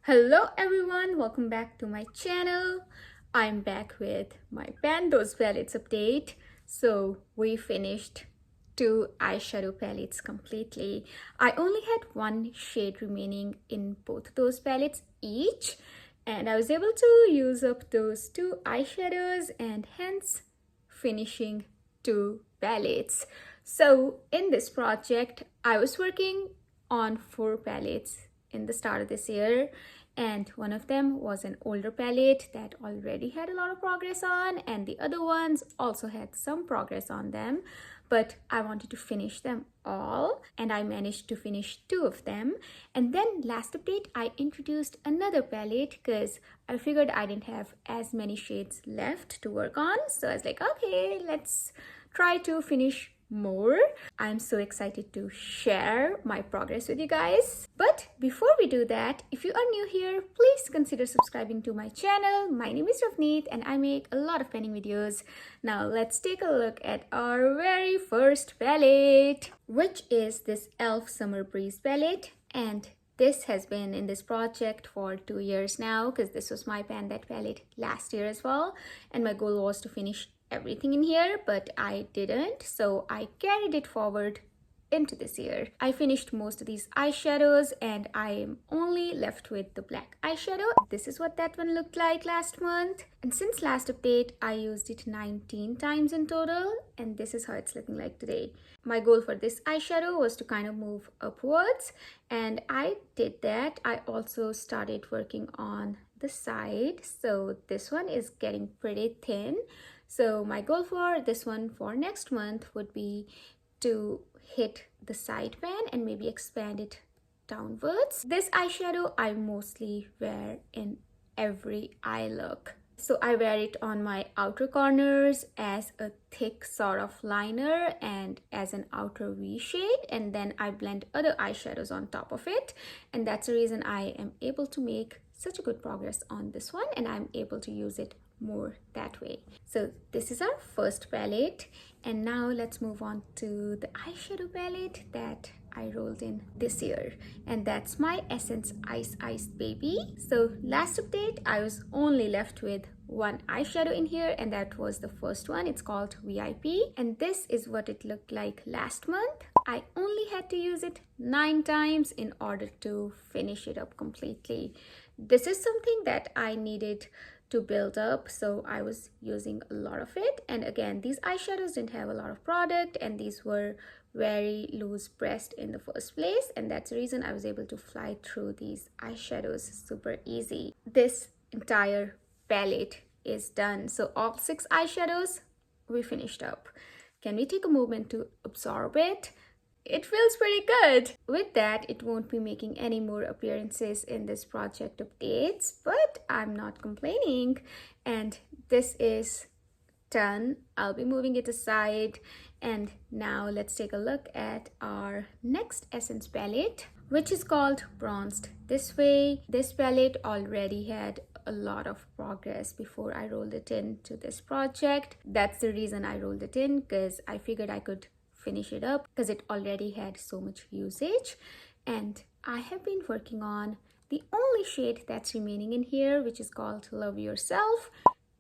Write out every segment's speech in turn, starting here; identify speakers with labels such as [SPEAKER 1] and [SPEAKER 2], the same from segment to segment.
[SPEAKER 1] Hello everyone, welcome back to my channel. I'm back with my Pandos palettes update. So we finished two eyeshadow palettes completely. I only had one shade remaining in both those palettes each, and I was able to use up those two eyeshadows and hence finishing two palettes. So in this project, I was working on four palettes in the start of this year, and one of them was an older palette that already had a lot of progress on, and the other ones also had some progress on them, but I wanted to finish them all, and I managed to finish two of them. And then last update I introduced another palette because I figured I didn't have as many shades left to work on, so I was like, okay, let's try to finish more. I'm so excited to share my progress with you guys. But before we do that, if you are new here, please consider subscribing to my channel. My name is Ravneet and I make a lot of penning videos. Now let's take a look at our very first palette, which is this e.l.f. Summer Breeze palette. And this has been in this project for 2 years now because this was my pan that palette last year as well. And my goal was to finish everything in here, but I didn't, so I carried it forward into this year. I finished most of these eyeshadows and I am only left with the black eyeshadow. This is what that one looked like last month, and since last update I used it 19 times in total, and this is how it's looking like today. My goal for this eyeshadow was to kind of move upwards, and I did that. I also started working on the side, so this one is getting pretty thin. So my goal for this one for next month would be to hit the side pan and maybe expand it downwards. This eyeshadow I mostly wear in every eye look. So I wear it on my outer corners as a thick sort of liner and as an outer V shade, and then I blend other eyeshadows on top of it, and that's the reason I am able to make such a good progress on this one, and I'm able to use it more that way. So this is our first palette, and now let's move on to the eyeshadow palette that I rolled in this year, and that's my Essence Ice Ice Baby. So last update I was only left with one eyeshadow in here, and that was the first one. It's called VIP, and this is what it looked like last month. I only had to use it 9 times in order to finish it up completely. This is something that I needed to build up, so I was using a lot of it. And again, these eyeshadows didn't have a lot of product, and these were very loose pressed in the first place, and that's the reason I was able to fly through these eyeshadows super easy. This entire palette is done, so all 6 eyeshadows we finished up. Can we take a moment to absorb it? It feels pretty good. With that, it won't be making any more appearances in this project updates, but I'm not complaining. And this is done. I'll be moving it aside. And now let's take a look at our next Essence palette, which is called Bronzed This Way. This palette already had a lot of progress before I rolled it into this project. That's the reason I rolled it in, because I figured I could finish it up because it already had so much usage. And I have been working on the only shade that's remaining in here, which is called Love Yourself.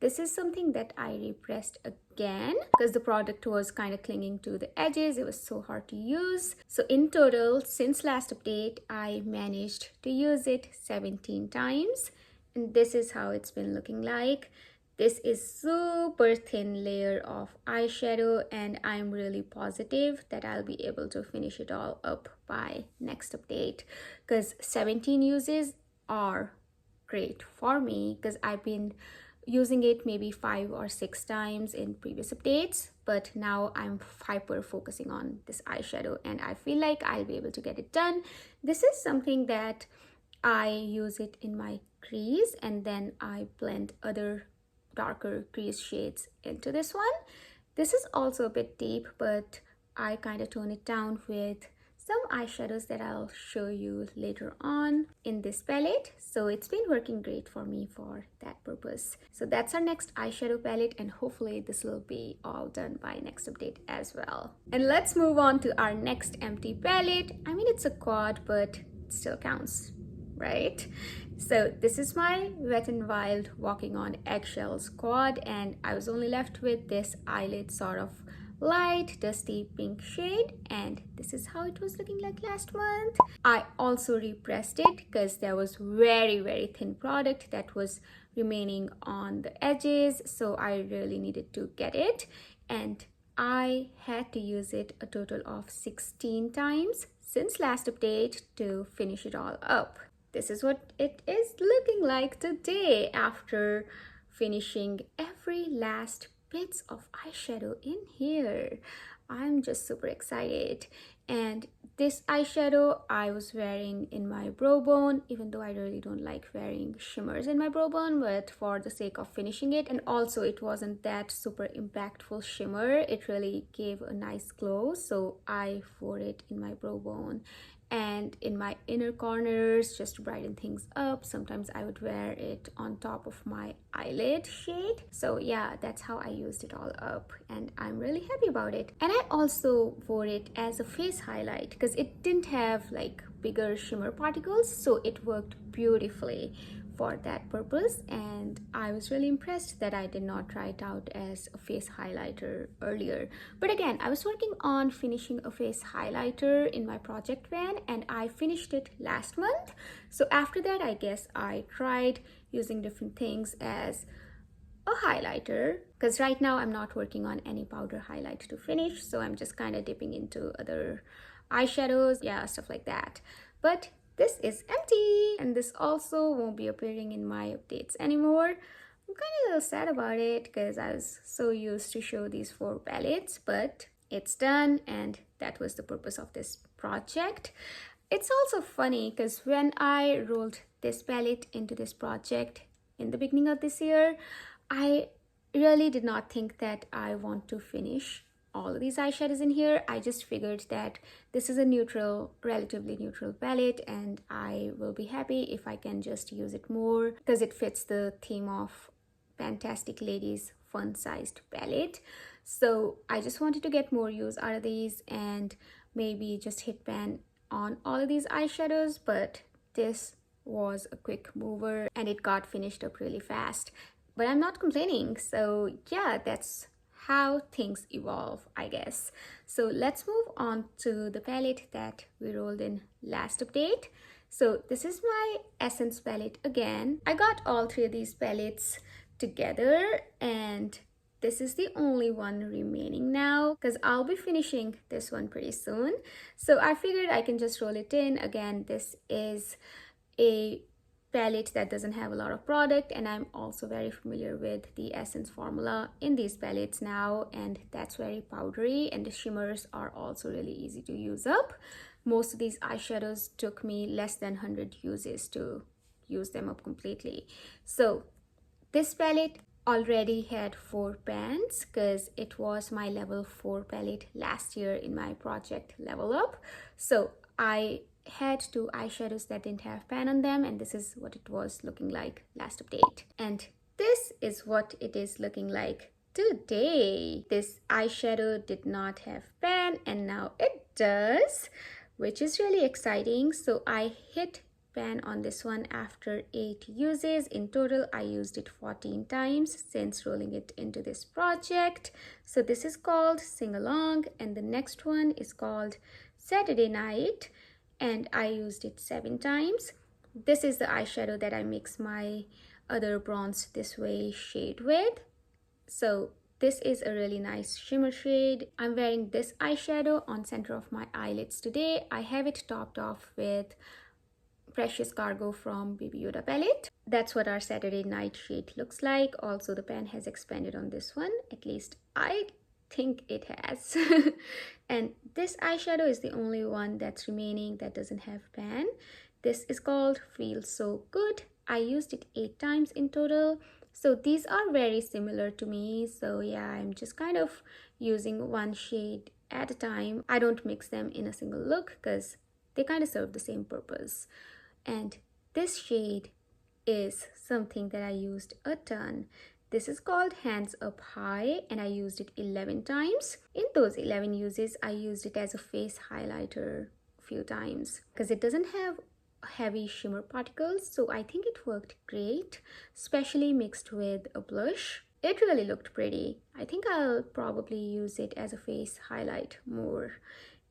[SPEAKER 1] This is something that I repressed again because the product was kind of clinging to the edges. It was so hard to use. So in total, since last update, I managed to use it 17 times, and this is how it's been looking like. This is super thin layer of eyeshadow, and I'm really positive that I'll be able to finish it all up by next update, because 17 uses are great for me because I've been using it maybe 5 or 6 times in previous updates, but now I'm hyper focusing on this eyeshadow and I feel like I'll be able to get it done. This is something that I use it in my crease, and then I blend other darker crease shades into this one. This is also a bit deep, but I kind of tone it down with some eyeshadows that I'll show you later on in this palette. So it's been working great for me for that purpose. So that's our next eyeshadow palette, and hopefully this will be all done by next update as well. And let's move on to our next empty palette. I mean, it's a quad, but it still counts. right? So this is my Wet n Wild Walking on Eggshells quad, and I was only left with this eyelid sort of light dusty pink shade, and this is how it was looking like last month. I also repressed it because there was very thin product that was remaining on the edges, so I really needed to get it, and I had to use it a total of 16 times since last update to finish it all up. This is what it is looking like today after finishing every last bits of eyeshadow in here. I'm just super excited. And this eyeshadow I was wearing in my brow bone, even though I really don't like wearing shimmers in my brow bone, but for the sake of finishing it, and also it wasn't that super impactful shimmer, it really gave a nice glow, so I wore it in my brow bone and in my inner corners just to brighten things up. Sometimes I would wear it on top of my eyelid shade. So yeah, that's how I used it all up, and I'm really happy about it. And I also wore it as a face highlight because it didn't have like bigger shimmer particles, so it worked beautifully for that purpose, and I was really impressed that I did not try it out as a face highlighter earlier. But again, I was working on finishing a face highlighter in my project van, and I finished it last month. So after that, I guess I tried using different things as a highlighter, because right now I'm not working on any powder highlight to finish, so I'm just kind of dipping into other eyeshadows, yeah, stuff like that. But this is empty, and this also won't be appearing in my updates anymore. I'm kind of a little sad about it because I was so used to show these 4 palettes, but it's done, and that was the purpose of this project. It's also funny because when I rolled this palette into this project in the beginning of this year, I really did not think that I want to finish all of these eyeshadows in here. I just figured that this is a neutral, relatively neutral palette, and I will be happy if I can just use it more because it fits the theme of Fantastic Ladies fun-sized palette. So I just wanted to get more use out of these and maybe just hit pan on all of these eyeshadows, but this was a quick mover and it got finished up really fast. But I'm not complaining, so yeah, that's how things evolve, I guess. So let's move on to the palette that we rolled in last update. So this is my Essence palette again. I got all 3 of these palettes together, and this is the only one remaining now because I'll be finishing this one pretty soon. So I figured I can just roll it in. Again, this is a palette that doesn't have a lot of product, and I'm also very familiar with the Essence formula in these palettes now, and that's very powdery, and the shimmers are also really easy to use up. Most of these eyeshadows took me less than 100 uses to use them up completely. So this palette already had 4 pans because it was my level 4 palette last year in my project level up. So I had 2 eyeshadows that didn't have pan on them, and this is what it was looking like last update. And this is what it is looking like today. This eyeshadow did not have pan, and now it does, which is really exciting. So I hit pan on this one after 8 uses. In total, I used it 14 times since rolling it into this project. So this is called Sing Along, and the next one is called Saturday Night, and I used it 7 times. This is the eyeshadow that I mix my other Bronze This Way shade with. So this is a really nice shimmer shade. I'm wearing this eyeshadow on center of my eyelids today. I have it topped off with Precious Cargo from Baby Yoda palette. That's what our Saturday Night shade looks like. Also, the pan has expanded on this one. At least I think it has. And this eyeshadow is the only one that's remaining that doesn't have pan. This is called Feel So Good. I used it 8 times in total. So these are very similar to me. So yeah, I'm just kind of using one shade at a time. I don't mix them in a single look because they kind of serve the same purpose. And this shade is something that I used a ton. This is called Hands Up High, and I used it 11 times. In those 11 uses, I used it as a face highlighter a few times because it doesn't have heavy shimmer particles, so I think it worked great, especially mixed with a blush. It really looked pretty. I think I'll probably use it as a face highlight more.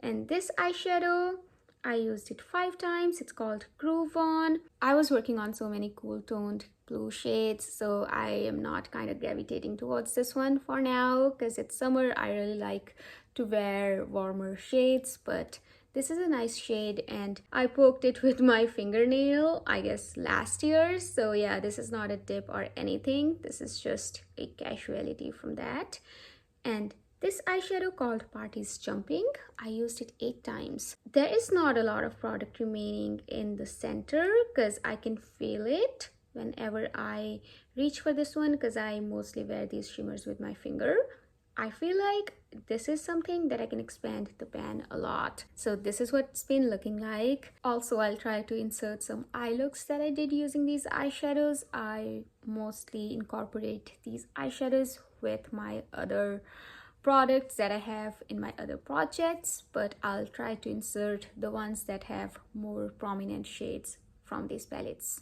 [SPEAKER 1] And this eyeshadow, I used it 5 times. It's called Groove On. I was working on so many cool toned blue shades, so I am not kind of gravitating towards this one for now because it's summer. I really like to wear warmer shades, but this is a nice shade and I poked it with my fingernail, I guess last year. So yeah, this is not a dip or anything. This is just a casuality from that. And this eyeshadow called Party's Jumping, I used it 8 times. There is not a lot of product remaining in the center because I can feel it whenever I reach for this one because I mostly wear these shimmers with my finger. I feel like this is something that I can expand the pan a lot. So this is what it's been looking like. Also, I'll try to insert some eye looks that I did using these eyeshadows. I mostly incorporate these eyeshadows with my other products that I have in my other projects, but I'll try to insert the ones that have more prominent shades from these palettes.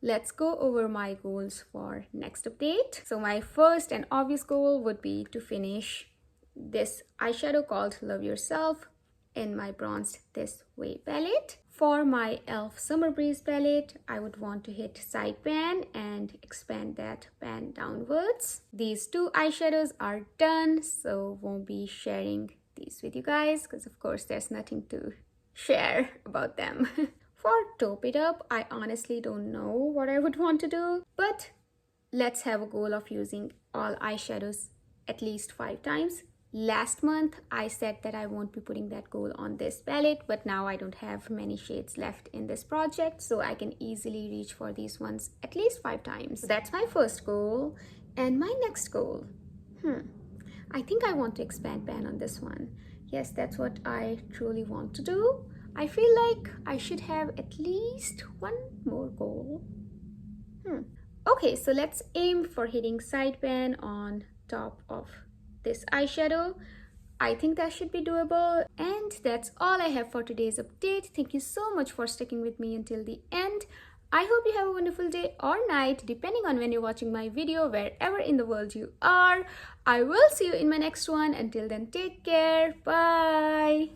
[SPEAKER 1] Let's go over my goals for next update. So my first and obvious goal would be to finish this eyeshadow called Love Yourself in my Bronzed This Way palette. For my e.l.f. Summer Breeze palette, I would want to hit side pan and expand that pan downwards. These two eyeshadows are done, so won't be sharing these with you guys because of course there's nothing to share about them. For Taupe It Up, I honestly don't know what I would want to do, but let's have a goal of using all eyeshadows at least 5 times. Last month, I said that I won't be putting that goal on this palette, but now I don't have many shades left in this project, so I can easily reach for these ones at least 5 times. So that's my first goal. And my next goal, I think I want to expand pan on this one. Yes, that's what I truly want to do. I feel like I should have at least one more goal. Okay, so let's aim for hitting side pan on top of this eyeshadow. I think that should be doable. And that's all I have for today's update. Thank you so much for sticking with me until the end. I hope you have a wonderful day or night, depending on when you're watching my video, wherever in the world you are. I will see you in my next one. Until then, take care. Bye.